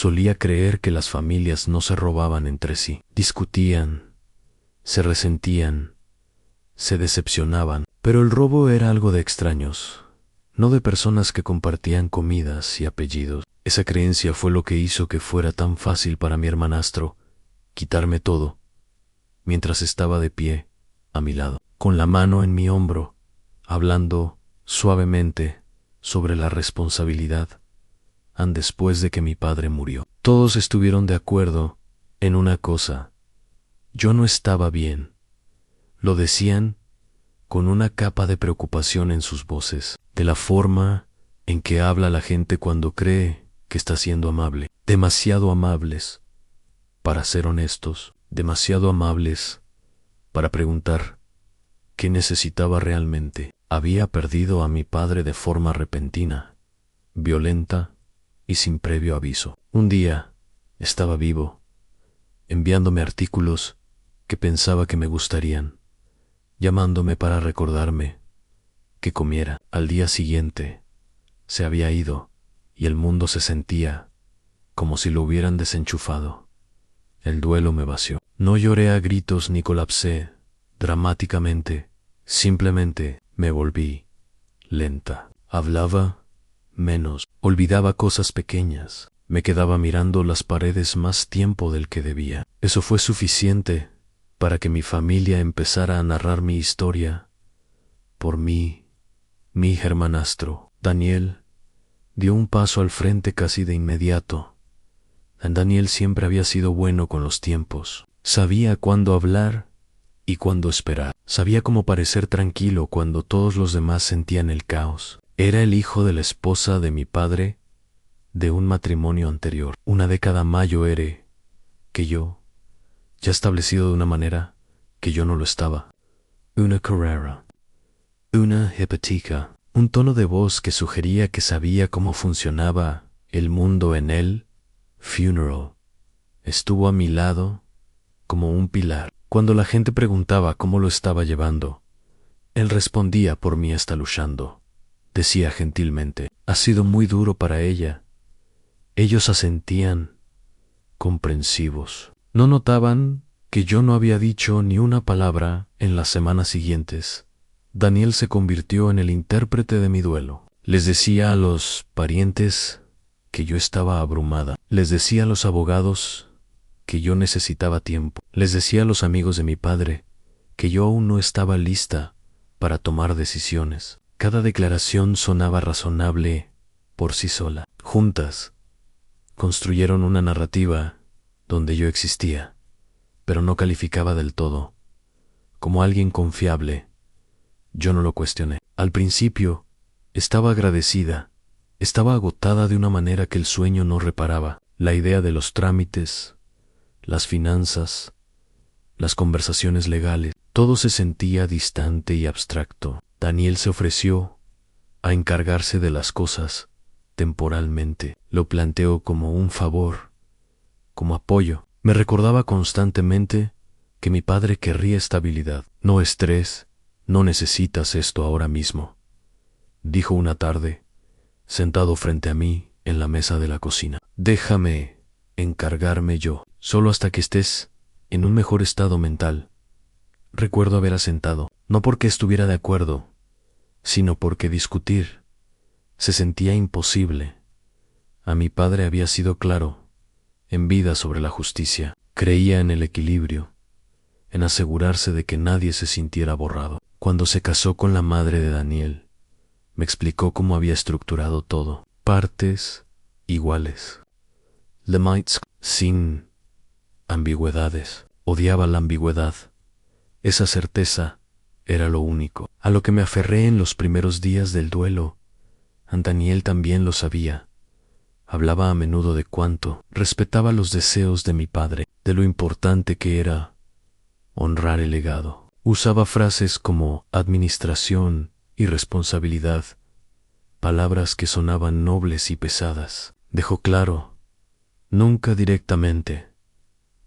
Solía creer que las familias no se robaban entre sí. Discutían, se resentían, se decepcionaban. Pero el robo era algo de extraños, no de personas que compartían comidas y apellidos. Esa creencia fue lo que hizo que fuera tan fácil para mi hermanastro quitarme todo, mientras estaba de pie a mi lado, con la mano en mi hombro, hablando suavemente sobre la responsabilidad, después de que mi padre murió. Todos estuvieron de acuerdo en una cosa: yo no estaba bien. Lo decían con una capa de preocupación en sus voces, de la forma en que habla la gente cuando cree que está siendo amable. Demasiado amables para ser honestos, demasiado amables para preguntar qué necesitaba realmente. Había perdido a mi padre de forma repentina, violenta y sin previo aviso. Un día estaba vivo, enviándome artículos que pensaba que me gustarían, llamándome para recordarme que comiera. Al día siguiente se había ido y el mundo se sentía como si lo hubieran desenchufado. El duelo me vació. No lloré a gritos ni colapsé dramáticamente, simplemente me volví lenta. Hablaba menos, olvidaba cosas pequeñas, me quedaba mirando las paredes más tiempo del que debía. Eso fue suficiente para que mi familia empezara a narrar mi historia por mí. Mi hermanastro, Daniel, dio un paso al frente casi de inmediato. Daniel siempre había sido bueno con los tiempos. Sabía cuándo hablar y cuándo esperar. Sabía cómo parecer tranquilo cuando todos los demás sentían el caos. Era el hijo de la esposa de mi padre de un matrimonio anterior. Una década mayor que yo, ya establecido de una manera que yo no lo estaba. Una carrera, una hipoteca, un tono de voz que sugería que sabía cómo funcionaba el mundo en él. Funeral. Estuvo a mi lado como un pilar. Cuando la gente preguntaba cómo lo estaba llevando, él respondía por mí está luchando. Decía gentilmente: ha sido muy duro para ella. Ellos asentían, comprensivos. No notaban que yo no había dicho ni una palabra en las semanas siguientes. Daniel se convirtió en el intérprete de mi duelo. Les decía a los parientes que yo estaba abrumada. Les decía a los abogados que yo necesitaba tiempo. Les decía a los amigos de mi padre que yo aún no estaba lista para tomar decisiones. Cada declaración sonaba razonable por sí sola. Juntas, construyeron una narrativa donde yo existía, pero no calificaba del todo como alguien confiable. Yo no lo cuestioné. Al principio, estaba agradecida. Estaba agotada de una manera que el sueño no reparaba. La idea de los trámites, las finanzas, las conversaciones legales, todo se sentía distante y abstracto. Daniel se ofreció a encargarse de las cosas temporalmente. Lo planteó como un favor, como apoyo. Me recordaba constantemente que mi padre querría estabilidad. No estrés, no necesitas esto ahora mismo, dijo una tarde, sentado frente a mí en la mesa de la cocina. Déjame encargarme yo, solo hasta que estés en un mejor estado mental. Recuerdo haber asentado, no porque estuviera de acuerdo, sino porque discutir se sentía imposible. A mi padre había sido claro en vida sobre la justicia. Creía en el equilibrio, en asegurarse de que nadie se sintiera borrado. Cuando se casó con la madre de Daniel, me explicó cómo había estructurado todo. Partes iguales. Lemites sin ambigüedades. Odiaba la ambigüedad. Esa certeza era lo único a lo que me aferré en los primeros días del duelo. Daniel también lo sabía. Hablaba a menudo de cuánto respetaba los deseos de mi padre, de lo importante que era honrar el legado. Usaba frases como administración y responsabilidad, palabras que sonaban nobles y pesadas. Dejó claro, nunca directamente,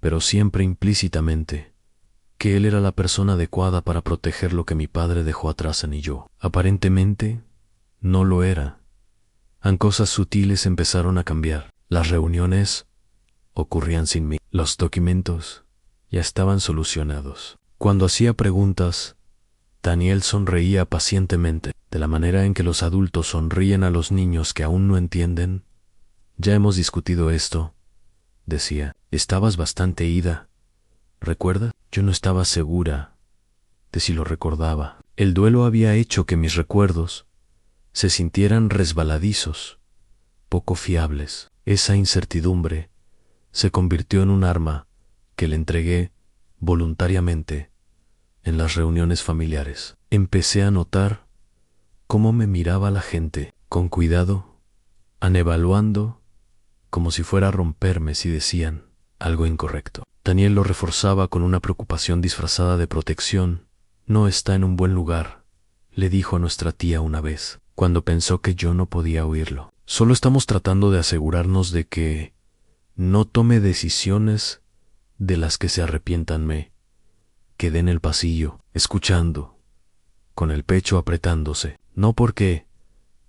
pero siempre implícitamente, que él era la persona adecuada para proteger lo que mi padre dejó atrás en yo. Aparentemente, no lo era. Cosas sutiles empezaron a cambiar. Las reuniones ocurrían sin mí. Los documentos ya estaban solucionados. Cuando hacía preguntas, Daniel sonreía pacientemente, de la manera en que los adultos sonríen a los niños que aún no entienden. Ya hemos discutido esto, decía. Estabas bastante ida. ¿Recuerdas? Yo no estaba segura de si lo recordaba. El duelo había hecho que mis recuerdos se sintieran resbaladizos, poco fiables. Esa incertidumbre se convirtió en un arma que le entregué voluntariamente en las reuniones familiares. Empecé a notar cómo me miraba la gente, con cuidado, evaluando como si fuera a romperme si decían algo incorrecto. Daniel lo reforzaba con una preocupación disfrazada de protección. No está en un buen lugar, le dijo a nuestra tía una vez, cuando pensó que yo no podía oírlo. Solo estamos tratando de asegurarnos de que no tome decisiones de las que se arrepientan. Me quedé en el pasillo, escuchando, con el pecho apretándose, no porque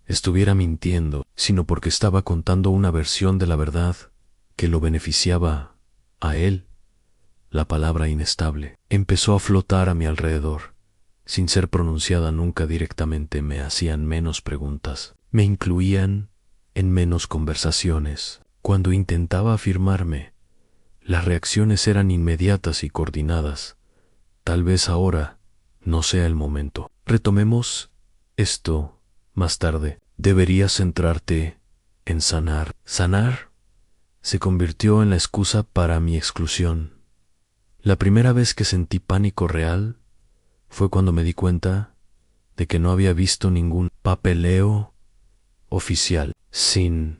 estuviera mintiendo, sino porque estaba contando una versión de la verdad que lo beneficiaba a él. La palabra inestable empezó a flotar a mi alrededor. Sin ser pronunciada nunca directamente, me hacían menos preguntas, me incluían en menos conversaciones. Cuando intentaba afirmarme, las reacciones eran inmediatas y coordinadas. Tal vez ahora no sea el momento. Retomemos esto más tarde. Deberías centrarte en sanar. Sanar se convirtió en la excusa para mi exclusión. La primera vez que sentí pánico real fue cuando me di cuenta de que no había visto ningún papeleo oficial, sin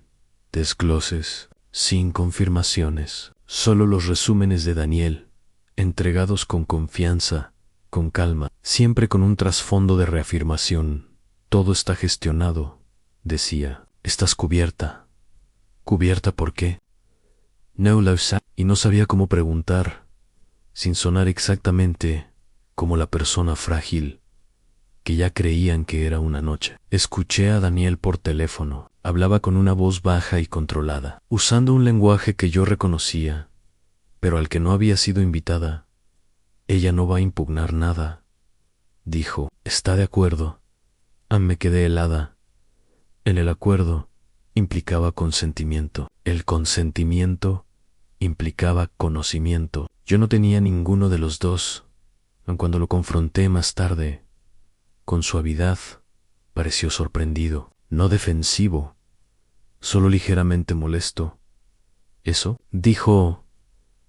desgloses, sin confirmaciones, solo los resúmenes de Daniel, entregados con confianza, con calma, siempre con un trasfondo de reafirmación. Todo está gestionado, decía. Estás cubierta. ¿Cubierta por qué? No lo sé, y no sabía cómo preguntar, sin sonar exactamente como la persona frágil que ya creían que era una noche. Escuché a Daniel por teléfono. Hablaba con una voz baja y controlada, usando un lenguaje que yo reconocía, pero al que no había sido invitada. Ella no va a impugnar nada, dijo. ¿Está de acuerdo? Me quedé helada. En el acuerdo implicaba consentimiento. El consentimiento implicaba conocimiento. Yo no tenía ninguno de los dos. Cuando lo confronté más tarde, con suavidad, pareció sorprendido, no defensivo, solo ligeramente molesto. ¿Eso? Dijo,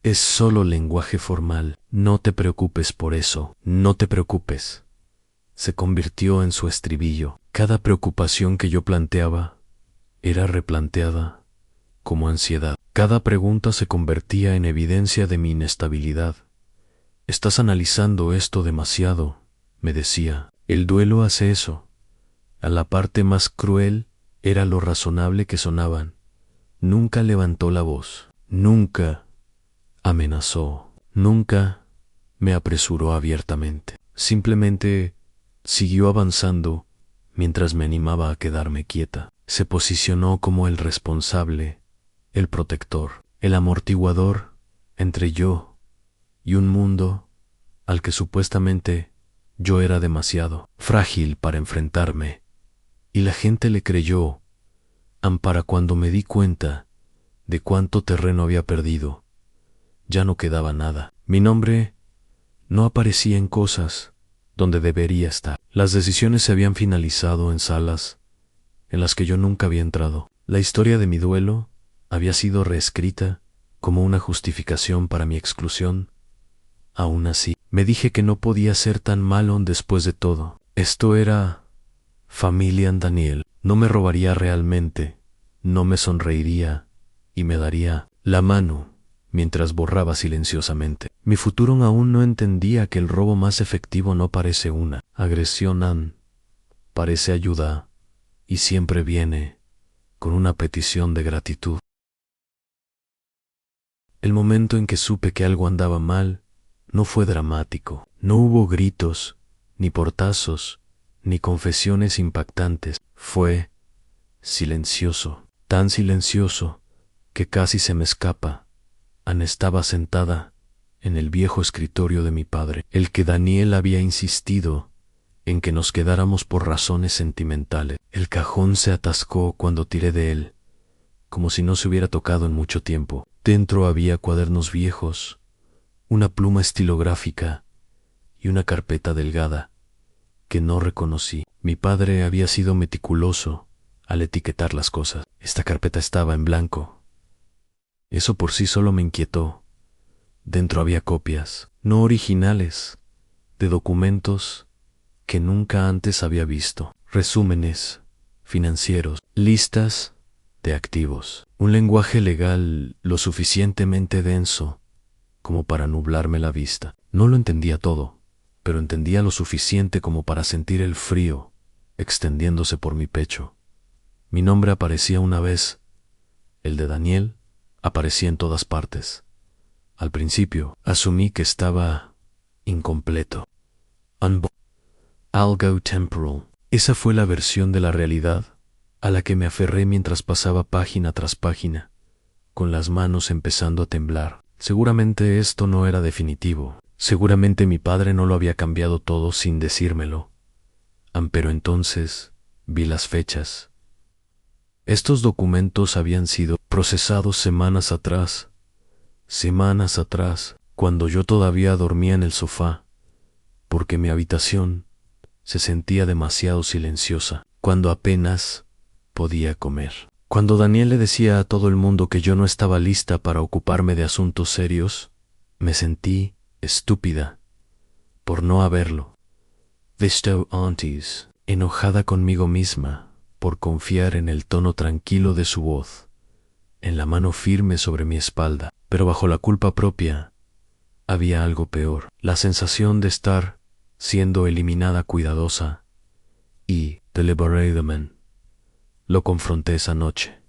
es solo lenguaje formal. No te preocupes por eso, no te preocupes. Se convirtió en su estribillo. Cada preocupación que yo planteaba era replanteada como ansiedad. Cada pregunta se convertía en evidencia de mi inestabilidad. Estás analizando esto demasiado, me decía. El duelo hace eso. A la parte más cruel era lo razonable que sonaban. Nunca levantó la voz, nunca amenazó, nunca me apresuró abiertamente. Simplemente siguió avanzando mientras me animaba a quedarme quieta. Se posicionó como el responsable, el protector, el amortiguador entre yo y un mundo al que supuestamente yo era demasiado frágil para enfrentarme. Y la gente le creyó, para cuando me di cuenta de cuánto terreno había perdido. Ya no quedaba nada. Mi nombre no aparecía en cosas donde debería estar. Las decisiones se habían finalizado en salas en las que yo nunca había entrado. La historia de mi duelo había sido reescrita como una justificación para mi exclusión. Aún así, me dije que no podía ser tan malo después de todo. Esto era familia en Daniel. No me robaría realmente, no me sonreiría y me daría la mano mientras borraba silenciosamente. Mi futuro aún no entendía que el robo más efectivo no parece una agresión, parece ayuda y siempre viene con una petición de gratitud. El momento en que supe que algo andaba mal no fue dramático. No hubo gritos, ni portazos, ni confesiones impactantes. Fue silencioso, tan silencioso que casi se me escapa. Anne estaba sentada en el viejo escritorio de mi padre, el que Daniel había insistido en que nos quedáramos por razones sentimentales. El cajón se atascó cuando tiré de él, como si no se hubiera tocado en mucho tiempo. Dentro había cuadernos viejos, una pluma estilográfica y una carpeta delgada que no reconocí. Mi padre había sido meticuloso al etiquetar las cosas. Esta carpeta estaba en blanco. Eso por sí solo me inquietó. Dentro había copias, no originales, de documentos que nunca antes había visto. Resúmenes financieros, listas de activos. Un lenguaje legal lo suficientemente denso como para nublarme la vista. No lo entendía todo, pero entendía lo suficiente como para sentir el frío extendiéndose por mi pecho. Mi nombre aparecía una vez. El de Daniel aparecía en todas partes. Al principio asumí que estaba incompleto. Algo temporal. Esa fue la versión de la realidad a la que me aferré mientras pasaba página tras página, con las manos empezando a temblar. Seguramente esto no era definitivo. Seguramente mi padre no lo había cambiado todo sin decírmelo. Pero entonces vi las fechas. Estos documentos habían sido procesados semanas atrás, cuando yo todavía dormía en el sofá, porque mi habitación se sentía demasiado silenciosa, cuando apenas podía comer. Cuando Daniel le decía a todo el mundo que yo no estaba lista para ocuparme de asuntos serios, me sentí estúpida por no haberlo visto antes, enojada conmigo misma por confiar en el tono tranquilo de su voz, en la mano firme sobre mi espalda. Pero bajo la culpa propia había algo peor, la sensación de estar siendo eliminada cuidadosa y deliberadamente. Lo confronté esa noche.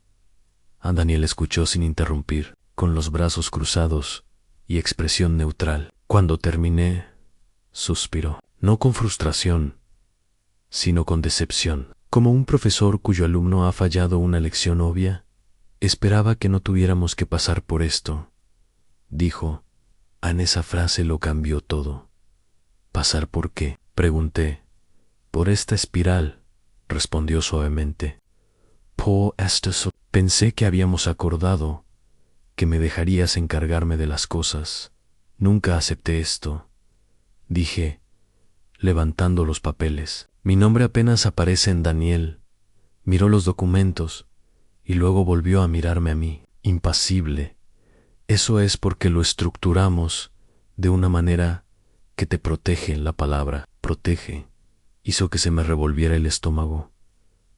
Daniel escuchó sin interrumpir, con los brazos cruzados y expresión neutral. Cuando terminé, suspiró, no con frustración, sino con decepción. Como un profesor cuyo alumno ha fallado una lección obvia, esperaba que no tuviéramos que pasar por esto, dijo. Esa frase lo cambió todo. ¿Pasar por qué?, pregunté. Por esta espiral, respondió suavemente. Pensé que habíamos acordado que me dejarías encargarme de las cosas. Nunca acepté esto, dije, levantando los papeles. Mi nombre apenas aparece en Daniel. Miró los documentos y luego volvió a mirarme a mí, impasible. Eso es porque lo estructuramos de una manera que te protege. La palabra protege hizo que se me revolviera el estómago.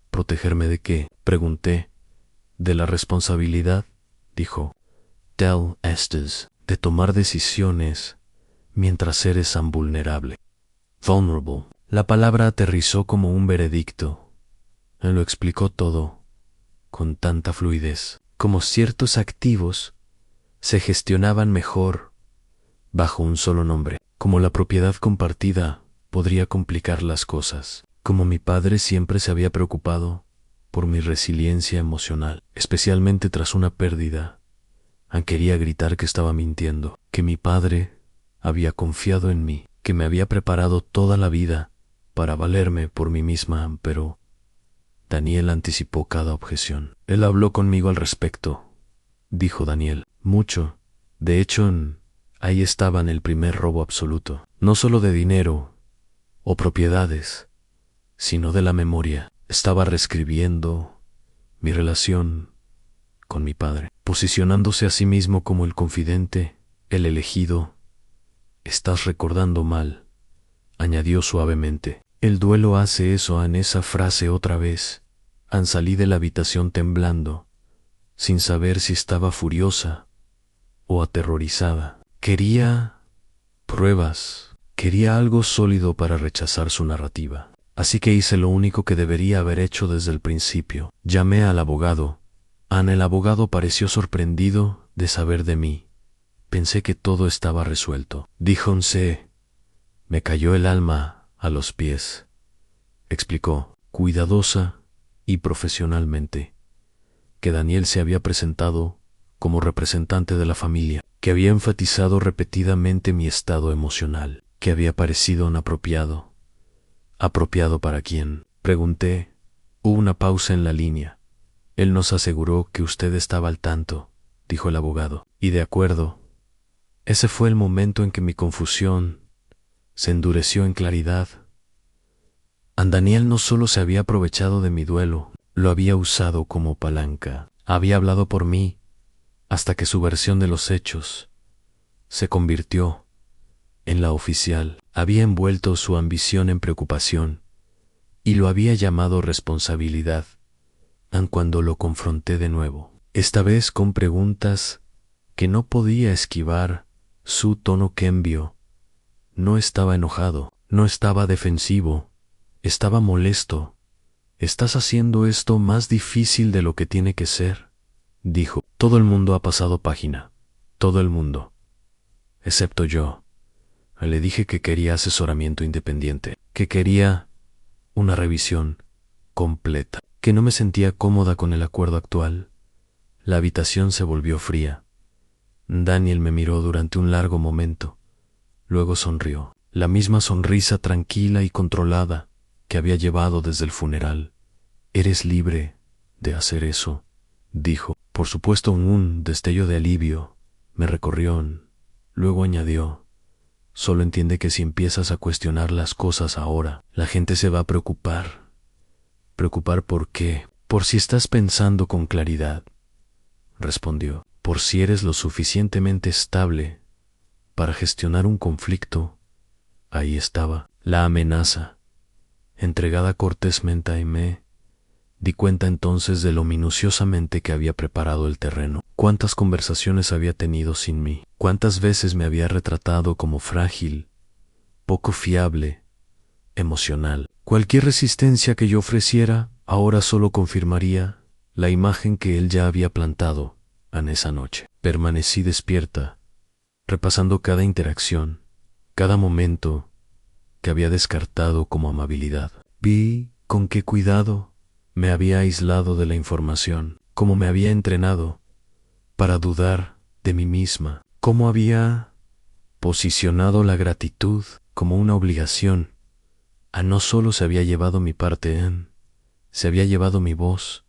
¿Protegerme de qué?, pregunté. De la responsabilidad, dijo. De tomar decisiones mientras eres tan vulnerable. Vulnerable. La palabra aterrizó como un veredicto. Lo explicó todo con tanta fluidez, como ciertos activos se gestionaban mejor bajo un solo nombre, como la propiedad compartida podría complicar las cosas, como mi padre siempre se había preocupado por mi resiliencia emocional, especialmente tras una pérdida. Quería gritar que estaba mintiendo, que mi padre había confiado en mí, que me había preparado toda la vida para valerme por mí misma, pero Daniel anticipó cada objeción. Él habló conmigo al respecto, dijo Daniel. Mucho. De hecho, ahí estaba en el primer robo absoluto, no solo de dinero o propiedades, sino de la memoria. Estaba reescribiendo mi relación con mi padre, posicionándose a sí mismo como el confidente, el elegido. Estás recordando mal, añadió suavemente. El duelo hace eso. En esa frase otra vez. Salí de la habitación temblando, sin saber si estaba furiosa o aterrorizada. Quería pruebas, quería algo sólido para rechazar su narrativa. Así que hice lo único que debería haber hecho desde el principio. Llamé al abogado. El abogado pareció sorprendido de saber de mí. Pensé que todo estaba resuelto. Díjonse. Me cayó el alma a los pies, explicó, cuidadosa y profesionalmente, que Daniel se había presentado como representante de la familia, que había enfatizado repetidamente mi estado emocional, que había parecido inapropiado. ¿Apropiado para quién?, pregunté. Hubo una pausa en la línea. Él nos aseguró que usted estaba al tanto, dijo el abogado. Y de acuerdo. Ese fue el momento en que mi confusión se endureció en claridad. Daniel no solo se había aprovechado de mi duelo, lo había usado como palanca. Había hablado por mí hasta que su versión de los hechos se convirtió en la oficial. Había envuelto su ambición en preocupación y lo había llamado responsabilidad, aun cuando lo confronté de nuevo, esta vez con preguntas que no podía esquivar. Su tono cambió. No estaba enojado, no estaba defensivo, estaba molesto. «Estás haciendo esto más difícil de lo que tiene que ser», dijo. Todo el mundo ha pasado página, todo el mundo, excepto yo. Le dije que quería asesoramiento independiente, que quería una revisión completa, que no me sentía cómoda con el acuerdo actual. La habitación se volvió fría. Daniel me miró durante un largo momento. Luego sonrió, la misma sonrisa tranquila y controlada que había llevado desde el funeral. «Eres libre de hacer eso», dijo. Por supuesto, un destello de alivio me recorrió. Luego añadió: «Solo entiende que si empiezas a cuestionar las cosas ahora, la gente se va a preocupar». «¿Preocupar por qué?» «Por si estás pensando con claridad», respondió. «Por si eres lo suficientemente estable para gestionar un conflicto». Ahí estaba, la amenaza, entregada cortésmente, y me di cuenta entonces de lo minuciosamente que había preparado el terreno. Cuántas conversaciones había tenido sin mí, cuántas veces me había retratado como frágil, poco fiable, emocional. Cualquier resistencia que yo ofreciera ahora solo confirmaría la imagen que él ya había plantado en esa noche. Permanecí despierta, repasando cada interacción, cada momento que había descartado como amabilidad. Vi con qué cuidado me había aislado de la información, cómo me había entrenado para dudar de mí misma, cómo había posicionado la gratitud como una obligación. No solo se había llevado mi parte se había llevado mi voz,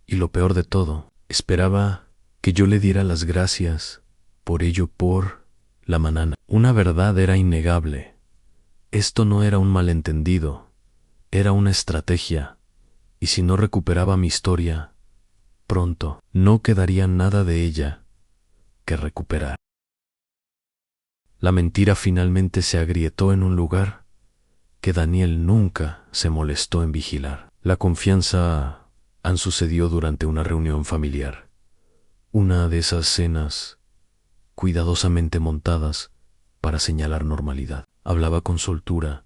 y lo peor de todo, esperaba que yo le diera las gracias por ello por la mañana. Una verdad era innegable. Esto no era un malentendido, era una estrategia, y si no recuperaba mi historia pronto, no quedaría nada de ella que recuperar. La mentira finalmente se agrietó en un lugar que Daniel nunca se molestó en vigilar. La confianza sucedió durante una reunión familiar, una de esas cenas cuidadosamente montadas para señalar normalidad. Hablaba con soltura,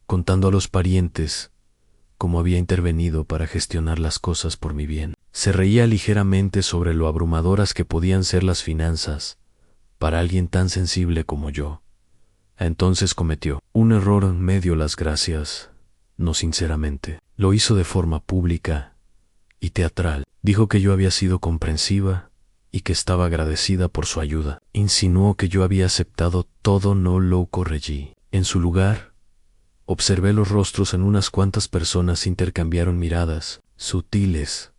contando a los parientes cómo había intervenido para gestionar las cosas por mi bien. Se reía ligeramente sobre lo abrumadoras que podían ser las finanzas para alguien tan sensible como yo. Entonces cometió un error en medio las gracias, no sinceramente. Lo hizo de forma pública y teatral. Dijo que yo había sido comprensiva y que estaba agradecida por su ayuda. Insinuó que yo había aceptado todo, no lo corregí. En su lugar, observé los rostros en unas cuantas personas, intercambiaron miradas, sutiles,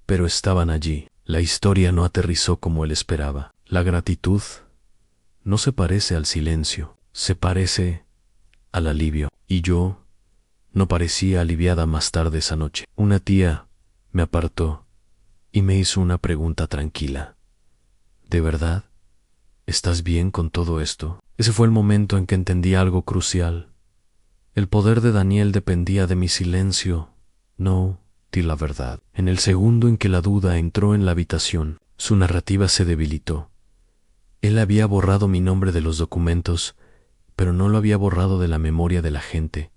pero estaban allí. La historia no aterrizó como él esperaba. La gratitud no se parece al silencio, se parece al alivio. Y yo no parecía aliviada más tarde esa noche. Una tía me apartó y me hizo una pregunta tranquila. ¿De verdad? ¿Estás bien con todo esto? Ese fue el momento en que entendí algo crucial. El poder de Daniel dependía de mi silencio. No, di la verdad. En el segundo en que la duda entró en la habitación, su narrativa se debilitó. Él había borrado mi nombre de los documentos, pero no lo había borrado de la memoria de la gente.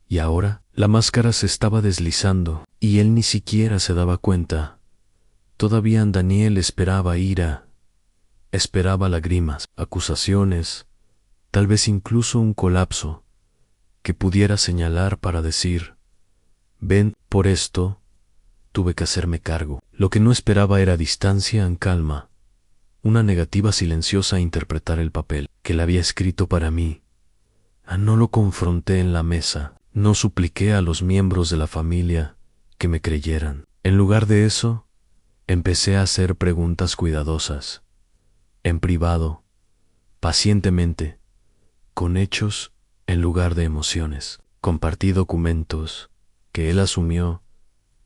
Y ahora la máscara se estaba deslizando, y él ni siquiera se daba cuenta. Todavía Daniel esperaba ira, esperaba lágrimas, acusaciones, tal vez incluso un colapso que pudiera señalar para decir: «Ven, por esto tuve que hacerme cargo». Lo que no esperaba era distancia en calma, una negativa silenciosa a interpretar el papel que él había escrito para mí. No lo confronté en la mesa, no supliqué a los miembros de la familia que me creyeran. En lugar de eso, empecé a hacer preguntas cuidadosas, en privado, pacientemente, con hechos en lugar de emociones. Compartí documentos que él asumió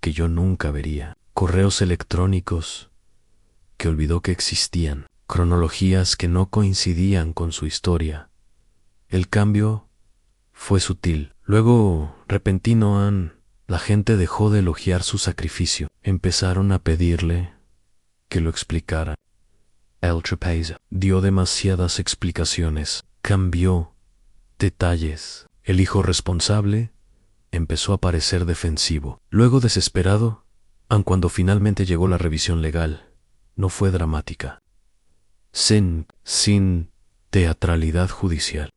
que yo nunca vería, correos electrónicos que olvidó que existían, cronologías que no coincidían con su historia. El cambio fue sutil. Luego, repentino, la gente dejó de elogiar su sacrificio. Empezaron a pedirle que lo explicara. El Trapeza dio demasiadas explicaciones, cambió detalles. El hijo responsable empezó a parecer defensivo. Luego desesperado, aun cuando finalmente llegó la revisión legal, no fue dramática. Sin teatralidad judicial.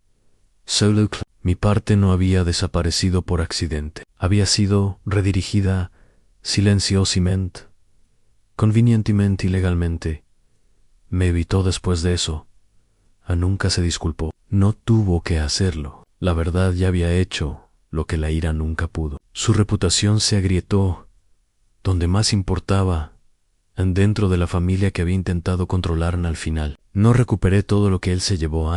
Solo mi parte no había desaparecido por accidente. Había sido redirigida silenciosamente, convenientemente y legalmente. Me evitó después de eso. Nunca se disculpó. No tuvo que hacerlo. La verdad ya había hecho lo que la ira nunca pudo. Su reputación se agrietó donde más importaba, dentro de la familia que había intentado controlar al final. No recuperé todo lo que él se llevó,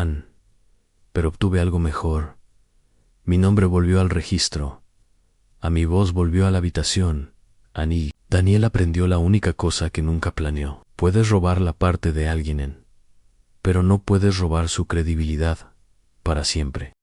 pero obtuve algo mejor. Mi nombre volvió al registro. Mi voz volvió a la habitación. Y Daniel aprendió la única cosa que nunca planeó. Puedes robar la parte de alguien, pero no puedes robar su credibilidad para siempre.